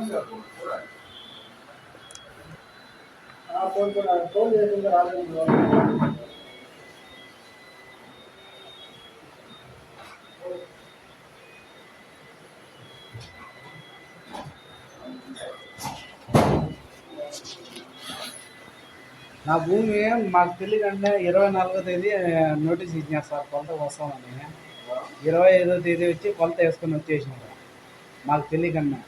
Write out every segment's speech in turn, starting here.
నా భూమి మాకు తెలియకంటే 24వ తేదీ నోటీస్ ఇచ్చినారు సార్, కొలత వస్తామని. 25వ తేదీ వచ్చి కొలత వేసుకొని వచ్చేసినారు మాకు తెలియకన్నా.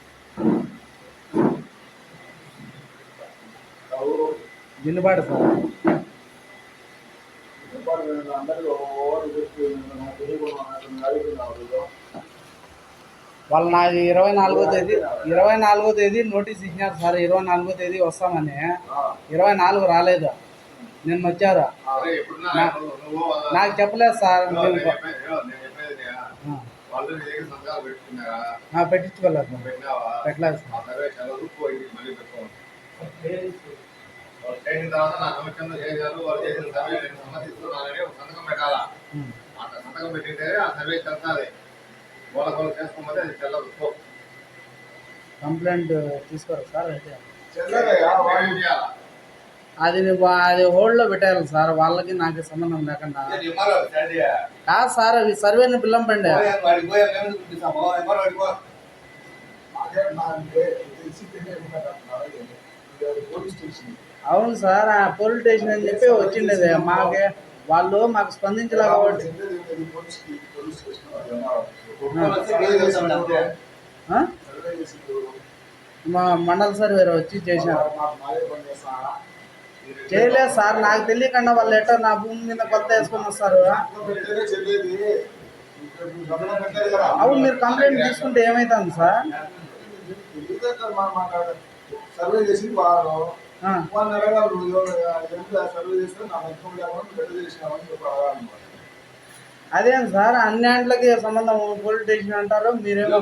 దిల్లుబాటు సార్. వాళ్ళు నాకు 24వ తేదీ నోటీస్ ఇచ్చినారు సార్. 24వ తేదీ వస్తామని. 24 రాలేదు, నిన్న వచ్చారు. నాకు చెప్పలేదు సార్. పెట్టించుకోలేదు సార్, పెట్టలేదు సార్. చేసిన తర్వాత నా సమక్షంలో చేశారు. వాళ్ళు చేసిన సర్వే నేను సమర్థిస్తున్నానని ఒక సంతకం పెట్టాలా. సంతకం పెట్టింటే ఆ సర్వే చెల్తాది. వాళ్ళ చేసుకోకపోతే అది చెల్లదు. కంప్లైంట్ తీసుకోరు సార్. అయితే అది హోల్డ్లో పెట్టాలి సార్, వాళ్ళకి నాకు సంబంధం లేకుండా. కాదు సార్, అవి సర్వేని పిల్లంపండి. అవును సార్, ఆ పోలీస్ స్టేషన్ అని చెప్పి వచ్చిండేది. వాళ్ళు మాకు స్పందించలే కాబట్టి మా మండల సర్వేర్ వచ్చి చేశారు. చేయలేదు సార్, నాకు తెలియకుండా వాళ్ళు ఎట్టో నా భూమి మీద కొత్త వేసుకొని వస్తారు. అవును, మీరు కంప్లైంట్ తీసుకుంటే ఏమవుతుంది సార్? సర్వే చేసి వాళ్ళు అడగారు సర్వే చేస్తే నా చేసినామని. అదేం సార్, అన్ని ఆంట్లకి సంబంధం పోలీస్ స్టేషన్ అంటారు, మీరేమో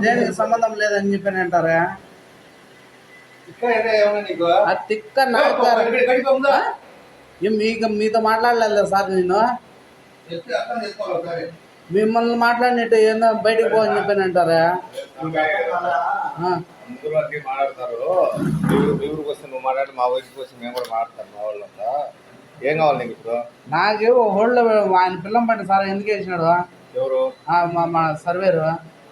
దేనికి సంబంధం లేదని చెప్పని అంటారా? తిక్క మీతో మాట్లాడలేదు సార్. నేను మిమ్మల్ని మాట్లాడినట్టు ఏందో బయటకు పోవని చెప్పని అంటారా? మాట్లాడతారు. మీ ఊరికి వస్తే నువ్వు మాట్లాడి, మా ఊరికి వస్తే మేము కూడా మాట్లాడతాం. మా వాళ్ళంతా ఏం కావాలి నీకు ఇప్పుడు? నాకు హోల్డ్ ఆయన పిల్లం పట్టి సార్. ఎందుకు వేసినాడు? ఎవరు? మా సర్వేరు.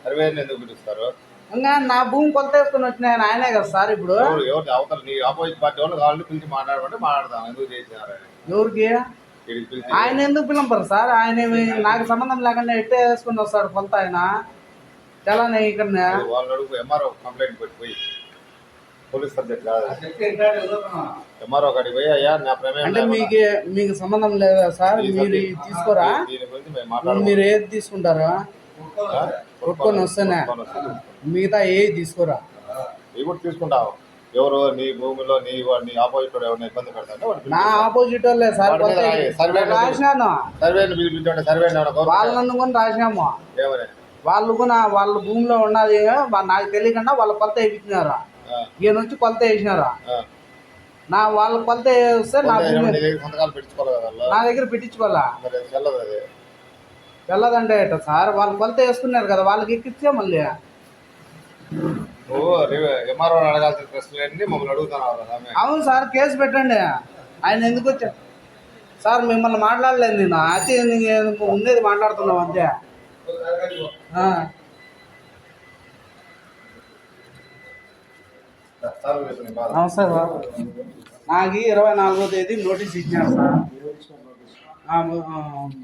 సర్వేని ఎందుకు పిలుస్తారు? ఇంకా నా భూమి కొలత వేసుకొని వచ్చినాయని ఆయనే కదా సార్. ఇప్పుడు ఎవరు అవతల నీ ఆపోజిట్ పార్టీ వాళ్ళు కావాలంటే పిలిచి మాట్లాడమంటే మాట్లాడతాం. ఎందుకు చేసినారు? ఎవరికి? ఆయన ఎందుకు పిలంపరు సార్? ఆయన నాకు సంబంధం లేకుండా ఎట్టే వేసుకొని వస్తాడు కొలత. ఆయన చాలా ఇక్కడ వాళ్ళు అడుగు. ఎంఆర్ఓ కంప్లైంట్ పెట్టిపోయి పోలీస్ సబ్జెక్ట్ కాదు, ఎంఆర్ఓ కాడికి పోయి అయ్యా నా ప్రమేయం అంటే మీకు సంబంధం లేదా సార్? మీరు తీసుకోరా? దీని గురించి మేము మాట్లాడాలి. మీరు ఏది తీసుకుంటారా? కొట్టుకొని వస్తేనే మిగతా ఏది తీసుకోరా? ఇవి కూడా తీసుకుంటావు. ఎవరు నీ భూమిలో నీ ఆపోజిట్ ఎవరైనా ఇబ్బంది పెడతాడు? నా ఆపోజిట్ వాళ్ళే సార్. రాసినాను సర్వే వాళ్ళను కూడా రాసినాము. ఏమని? వాళ్ళ భూమిలో ఉన్నది నాకు తెలియకుండా వాళ్ళ కొలత వేయించినారా? ఈయన వచ్చి కొలత వేసినారా? వాళ్ళ కొలత వేస్తే నా భూమి నా దగ్గర పెట్టించుకోవాలా? వెళ్ళదంటే ఎట్ట సార్? వాళ్ళు కొలత వేసుకున్నారు కదా, వాళ్ళకి ఎక్కిచ్చే మళ్ళీ. ఎంఆర్ఓ అడగాల్సిన ప్రశ్నలన్నీ మమ్మల్ని అడుగుతున్నారు. అవును సార్, కేసు పెట్టండి. ఆయన ఎందుకు వచ్చా సార్? మిమ్మల్ని మాట్లాడలేదు నేను. అతి ఉండేది మాట్లాడుతున్నావు అంతే. నమస్తే సార్. నాకు 24వ తేదీ నోటీస్ ఇచ్చినారు సార్.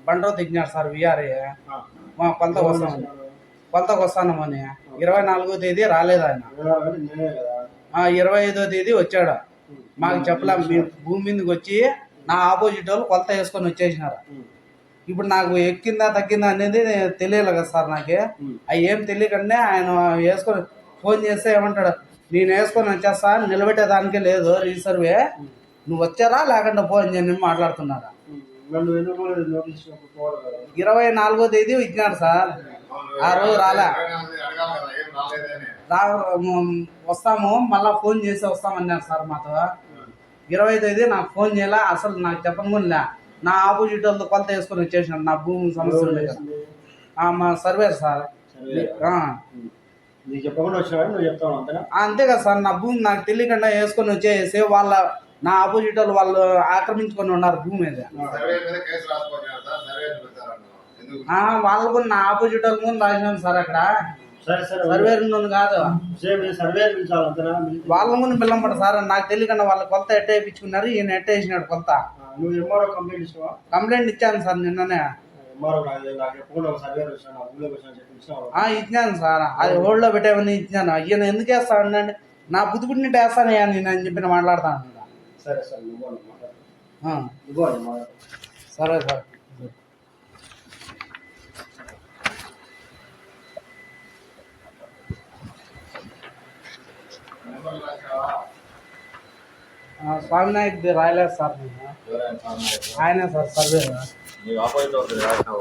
బండ్రోత్ ఇచ్చినారు సార్. విఆర్ఏ కొలతకు వస్తానమని. 24వ తేదీ రాలేదు ఆయన. 25వ తేదీ వచ్చాడు. మాకు చెప్పలే. మీ భూమి మీదకి వచ్చి నా ఆపోజిట్ వాళ్ళు కొలత వేసుకొని వచ్చేసినారు. ఇప్పుడు నాకు ఎక్కిందా తగ్గిందా అనేది తెలియలే కదా సార్. నాకు అవి ఏం తెలియకంటే ఆయన వేసుకొని ఫోన్ చేస్తే ఏమంటాడు, నేను వేసుకొని వచ్చేస్తా, నిలబెట్టేదానికే లేదు రీసర్వే, నువ్వు వచ్చారా లేకుండా పో అని చెప్పి మాట్లాడుతున్నారా? 24వ తేదీ ఇచ్చినారు సార్. ఆ రోజు రాలే. వస్తాము మళ్ళీ ఫోన్ చేసి వస్తామన్నారు సార్ మాతో. 20వ తేదీ నాకు ఫోన్ చేయాల, అసలు నాకు చెప్పకుండా నా ఆపోజిట్ వాళ్ళతో కొలత వేసుకొని వచ్చేసినాడు. నా భూమి సమస్య లేదు. మా సర్వేర్ సార్. నీకు చెప్పకుండా వచ్చినాడు నువ్వు చెప్తావు అంతేనా? అంతే కదా సార్, నా భూమి నాకు తెలియకుండా వేసుకొని వచ్చేసి నా ఆపోజిట్ వాళ్ళు ఆక్రమించుకొని ఉన్నారు భూమి మీద. సర్వే మీద కేసు రాసుకుంటున్నారు సార్, సర్వే పెడతారు ఎందుకు? వాళ్ళు కూడా నా ఆపోజిట్ వాళ్ళ ముందు రాసినాను సార్ అక్కడ. సరే సరే సర్వేర్ నుండి కాదు, సర్వే పిలిచాలి అంతేనా? వాళ్ళ ముందు పిల్లమంట సార్. నాకు తెలియకుండా వాళ్ళు కొలత ఎట్ట వేయించుకున్నారు, ఈయన ఎట్ట వేసినాడు కొలత. నువ్వు ఎంఆర్ఓ కంప్లైంట్ ఇస్తావా? కంప్లైంట్ ఇచ్చాను సార్ నిన్ననే. ఎంఆర్ఓ నాకు చెప్పకుండా ఒక సర్వే వచ్చినా నా ఊళ్ళోకి వచ్చినా చెప్పి ఇచ్చినావా? ఇచ్చినాను సార్, అది హోల్డ్లో పెట్టామని ఇచ్చినాను. ఈయన ఎందుకు వేస్తాను అంటే నా బుద్ధిపుడిని వేస్తానయ్యా నేను అని చెప్పి మాట్లాడతాను. సరే సరే నువ్వు మాట్లాడు. సరే సార్. నెంబర్లు రాసినావా? స్వామి నాయక్ రాయలేదు సార్ నేను. ఎవరైనా సార్ ఆయనే సార్ సర్వే. నీకు ఆపోజిట్ అవుతుంది రాసినావు.